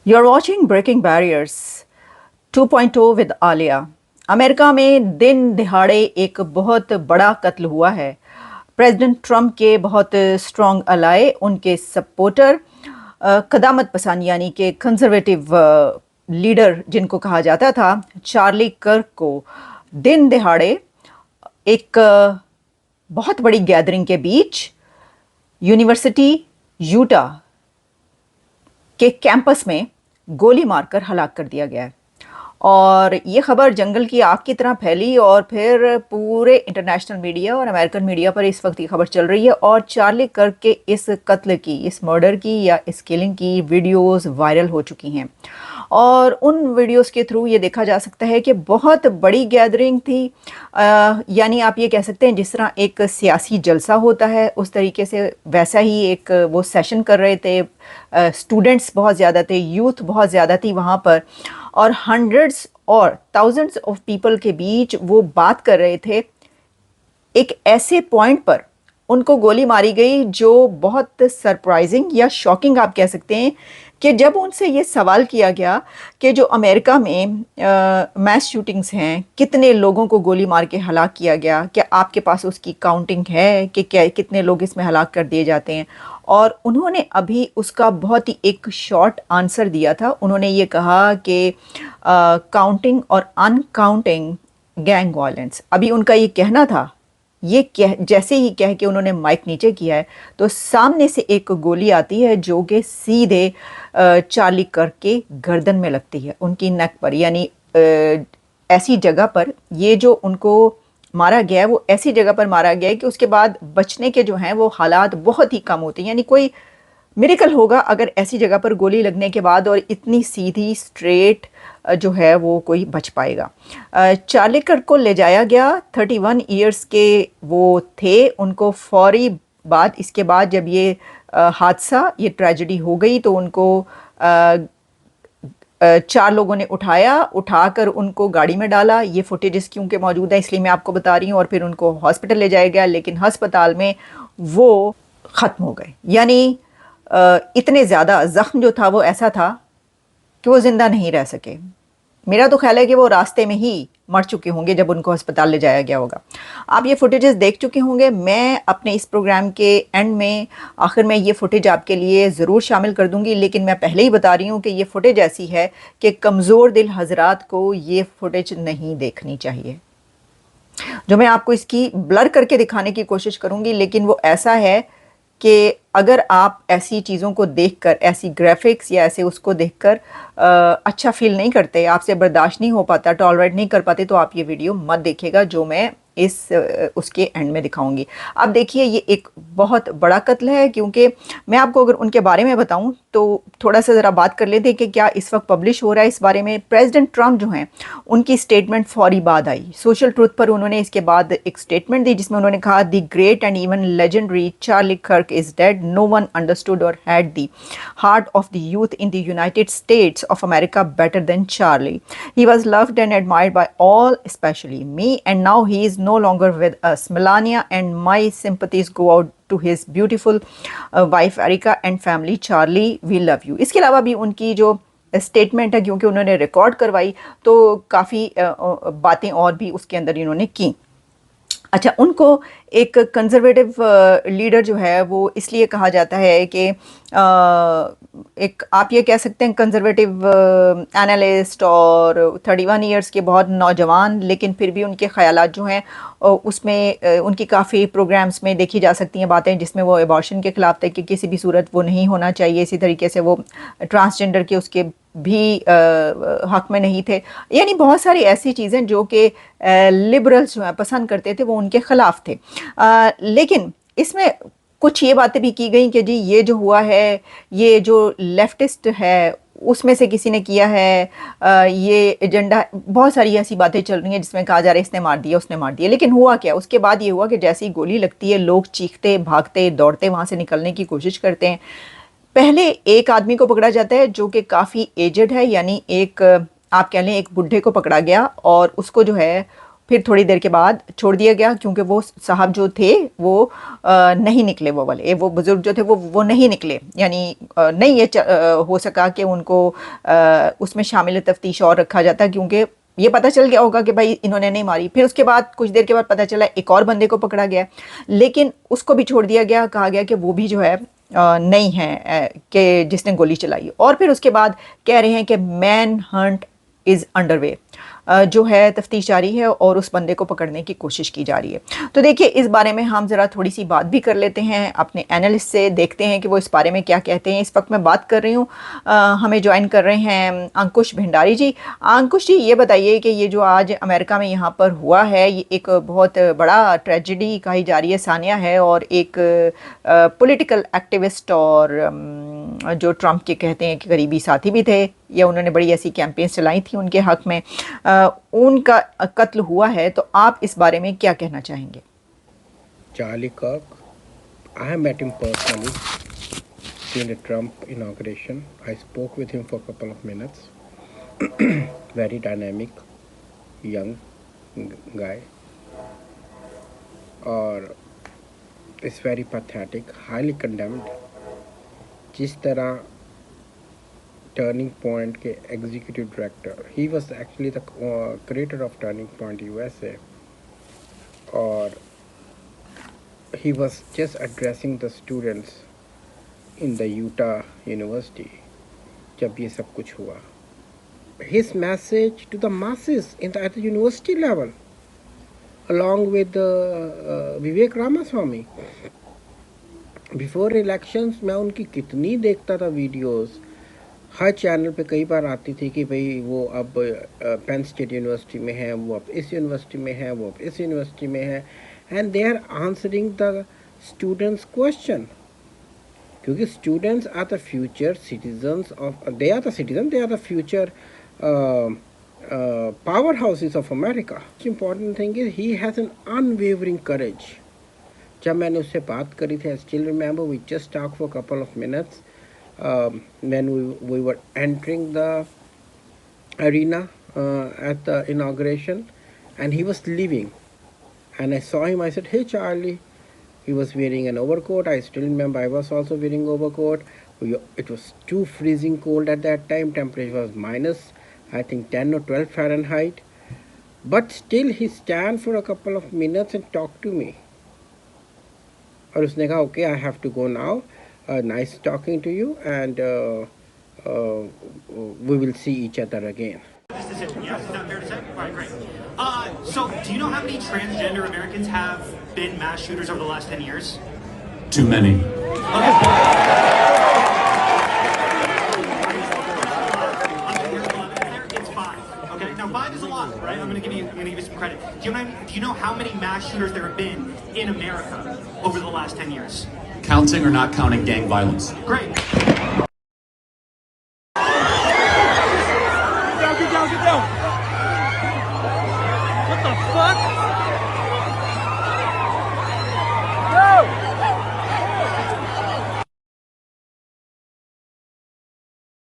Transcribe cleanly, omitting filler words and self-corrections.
You're watching Breaking Barriers 2.0 with Alia. America में दिन दिहाड़े एक बहुत बड़ा कत्ल हुआ है। प्रेसिडेंट ट्रंप के बहुत स्ट्रॉन्ग अलाय, उनके सपोर्टर, कदामत पसंद यानी कि कंजर्वेटिव लीडर जिनको कहा जाता था, चार्ली कर्क को दिन दिहाड़े एक बहुत बड़ी गैदरिंग के बीच यूनिवर्सिटी यूटा के कैंपस में गोली मारकर हलाक कर दिया गया है। और ये खबर जंगल की आग की तरह फैली और फिर पूरे इंटरनेशनल मीडिया और अमेरिकन मीडिया पर इस वक्त ये खबर चल रही है। और चार्ली कर्क के इस कत्ल की, इस मर्डर की या इस किलिंग की वीडियोस वायरल हो चुकी हैं। और उन वीडियोस के थ्रू ये देखा जा सकता है कि बहुत बड़ी गैदरिंग थी। यानी आप ये कह सकते हैं जिस तरह एक सियासी जलसा होता है उस तरीके से वैसा ही एक वो सेशन कर रहे थे। स्टूडेंट्स बहुत ज़्यादा थे, यूथ बहुत ज़्यादा थी वहाँ पर, और हंड्रेड्स और थाउजेंड्स ऑफ पीपल के बीच वो बात कर रहे थे। एक ऐसे पॉइंट पर उनको गोली मारी गई जो बहुत सरप्राइजिंग या शॉकिंग आप कह सकते हैं कि जब उनसे ये सवाल किया गया कि जो अमेरिका में मैस शूटिंग्स हैं, कितने लोगों को गोली मार के हलाक किया गया, क्या आपके पास उसकी काउंटिंग है कि क्या कितने लोग इसमें हलाक कर दिए जाते हैं। और उन्होंने अभी उसका बहुत ही एक शॉर्ट आंसर दिया था। उन्होंने ये कहा कि काउंटिंग और अनकाउंटिंग गैंग वायलेंस, अभी उनका ये कहना था। ये कह जैसे ही कह के उन्होंने माइक नीचे किया है तो सामने से एक गोली आती है जो कि सीधे चार्ली कर्क के गर्दन में लगती है, उनकी नेक पर, यानी ऐसी जगह पर। ये जो उनको मारा गया है वो ऐसी जगह पर मारा गया है कि उसके बाद बचने के जो हैं वो हालात बहुत ही कम होते हैं। यानी कोई मिरेकल होगा अगर ऐसी जगह पर गोली लगने के बाद और इतनी सीधी स्ट्रेट जो है वो कोई बच पाएगा। चार्ली कर्क को ले जाया गया। 31 ईयर्स के वो थे। उनको फौरी बाद, इसके बाद जब ये हादसा, ये ट्रेजेडी हो गई तो उनको 4 लोगों ने उठाकर उनको गाड़ी में डाला। ये फुटेजेस क्योंकि मौजूद है इसलिए मैं आपको बता रही हूँ। और फिर उनको हॉस्पिटल ले जाया गया, लेकिन हस्पताल में वो ख़त्म हो गए। यानी इतने ज़्यादा ज़ख्म जो था वो ऐसा था कि वो ज़िंदा नहीं रह सके। मेरा तो ख्याल है कि वो रास्ते में ही मर चुके होंगे जब उनको अस्पताल ले जाया गया होगा। आप ये फुटेजेस देख चुके होंगे। मैं अपने इस प्रोग्राम के एंड में, आखिर में, ये फुटेज आपके लिए ज़रूर शामिल कर दूंगी, लेकिन मैं पहले ही बता रही हूँ कि ये फुटेज ऐसी है कि कमज़ोर दिल हजरात को ये फुटेज नहीं देखनी चाहिए। जो मैं आपको इसकी ब्लर करके दिखाने की कोशिश करूँगी, लेकिन वो ऐसा है कि अगर आप ऐसी चीज़ों को देखकर, ऐसी ग्राफिक्स या ऐसे उसको देखकर अच्छा फील नहीं करते, आपसे बर्दाश्त नहीं हो पाता, टॉलरेट नहीं कर पाते, तो आप ये वीडियो मत देखिएगा जो मैं इस उसके एंड में दिखाऊंगी। अब देखिए, ये एक बहुत बड़ा कत्ल है। क्योंकि मैं आपको अगर उनके बारे में बताऊं तो थोड़ा सा ज़रा बात कर लेते हैं कि क्या इस वक्त पब्लिश हो रहा है इस बारे में। प्रेसिडेंट ट्रंप जो हैं उनकी स्टेटमेंट फौरी बाद आई। सोशल ट्रुथ पर उन्होंने इसके बाद एक स्टेटमेंट दी जिसमें उन्होंने कहा, the great and even legendary Charlie Kirk is dead, no one understood or had the heart of the youth in the United States of America better than Charlie. He was loved and admired by all, especially me, and now he is no longer with us. Melania and my sympathies go out to his beautiful wife Erica and family. Charlie, we love you. इसके अलावा भी उनकी जो statement है, क्योंकि उन्होंने record करवाई तो काफ़ी बातें और भी उसके अंदर इन्होंने की। अच्छा, उनको एक कंजर्वेटिव लीडर जो है वो इसलिए कहा जाता है कि एक आप ये कह सकते हैं कंजर्वेटिव एनालिस्ट, और 31 ईयर्स के बहुत नौजवान, लेकिन फिर भी उनके ख़यालात जो हैं उसमें उनकी काफ़ी प्रोग्राम्स में देखी जा सकती हैं बातें जिसमें वो एबॉर्शन के ख़िलाफ़ थे कि किसी भी सूरत वो नहीं होना चाहिए। इसी तरीके से वो ट्रांसजेंडर के उसके भी हक में नहीं थे। यानी बहुत सारी ऐसी चीज़ें जो कि लिबरल्स जो हैं पसंद करते थे वो उनके ख़िलाफ़ थे। लेकिन इसमें कुछ ये बातें भी की गई कि जी ये जो हुआ है, ये जो लेफ्टिस्ट है उसमें से किसी ने किया है, ये एजेंडा, बहुत सारी ऐसी बातें चल रही हैं जिसमें कहा जा रहा है इसने मार दिया, उसने मार दिया। लेकिन हुआ क्या? उसके बाद ये हुआ कि जैसे ही गोली लगती है लोग चीखते, भागते, दौड़ते वहाँ से निकलने की कोशिश करते हैं। पहले एक आदमी को पकड़ा जाता है जो कि काफ़ी एजड है, यानी एक आप कह लें एक बुढ़े को पकड़ा गया, और उसको जो है फिर थोड़ी देर के बाद छोड़ दिया गया क्योंकि वो साहब जो थे वो नहीं निकले, वो वाले वो बुज़ुर्ग जो थे वो नहीं निकले, यानी नहीं ये हो सका कि उनको उसमें शामिल तफ्तीश और रखा जाता, क्योंकि ये पता चल गया होगा कि भाई इन्होंने नहीं मारी। फिर उसके बाद कुछ देर के बाद पता चला एक और बंदे को पकड़ा गया, लेकिन उसको भी छोड़ दिया गया, कहा गया कि वो भी जो है नहीं है कि जिसने गोली चलाई। और फिर उसके बाद कह रहे हैं कि मैन हंट इज़ अंडरवे, जो है तफ्तीश जारी है और उस बंदे को पकड़ने की कोशिश की जा रही है। तो देखिए इस बारे में हम ज़रा थोड़ी सी बात भी कर लेते हैं अपने एनालिस्ट से, देखते हैं कि वो इस बारे में क्या कहते हैं। इस वक्त मैं बात कर रही हूँ, हमें ज्वाइन कर रहे हैं अंकुश भंडारी जी। अंकुश जी, ये बताइए कि ये जो आज अमेरिका में यहाँ पर हुआ है, ये एक बहुत बड़ा ट्रेजिडी कही जा रही है, सानिया है, और एक पॉलिटिकल एक्टिविस्ट और जो ट्रंप के कहते हैं कि करीबी साथी भी थे, या उन्होंने बड़ी ऐसी कैंपेन्स चलाई थी उनके हक में, उनका कत्ल हुआ है। तो आप इस बारे में क्या कहना चाहेंगे? Charlie Kirk, I have met him personally during the Trump inauguration. I spoke with him for a couple of minutes. Very dynamic, young guy. और it's very pathetic, highly condemned. जिस तरह टर्निंग पॉइंट के executive director, he was actually the creator of turning point USA, और he was just addressing the students in the Utah University जब ये सब कुछ हुआ. His message to the masses at the university level, along with Vivek Ramaswamy. Before elections मैं उनकी कितनी देखता था वीडियोस, हर चैनल पे कई बार आती थी कि भाई वो अब पेन स्टेट यूनिवर्सिटी में है, वो अब इस यूनिवर्सिटी में है, वो अब इस यूनिवर्सिटी में है, and they are answering the students' question. क्योंकि students are the future citizens of, they are the citizens, they are the future powerhouses of America. The important thing is he has an unwavering courage. जब मैंने उससे बात करी थी, I still remember we just talked for a couple of minutes when we were entering the arena at the inauguration, and he was leaving. And I saw him, I said, "Hey Charlie." He was wearing an overcoat. I still remember I was also wearing overcoat. It was too freezing cold at that time. Temperature was minus, I think 10 or 12 Fahrenheit. But still he stand for a couple of minutes and talk to me. और उसने कहा, "Okay, I have to go now. Nice talking to you, and we will see each other again." This decision, yes? Is that fair to say? All right, great. So, do you know how many transgender Americans have been mass shooters over the last 10 years? Too many. Okay. It's 5. Okay, now 5 is a lot, right? I'm gonna give you some credit. Do you know how many mass shooters there have been in America over the last 10 years? Counting or not counting gang violence? Great.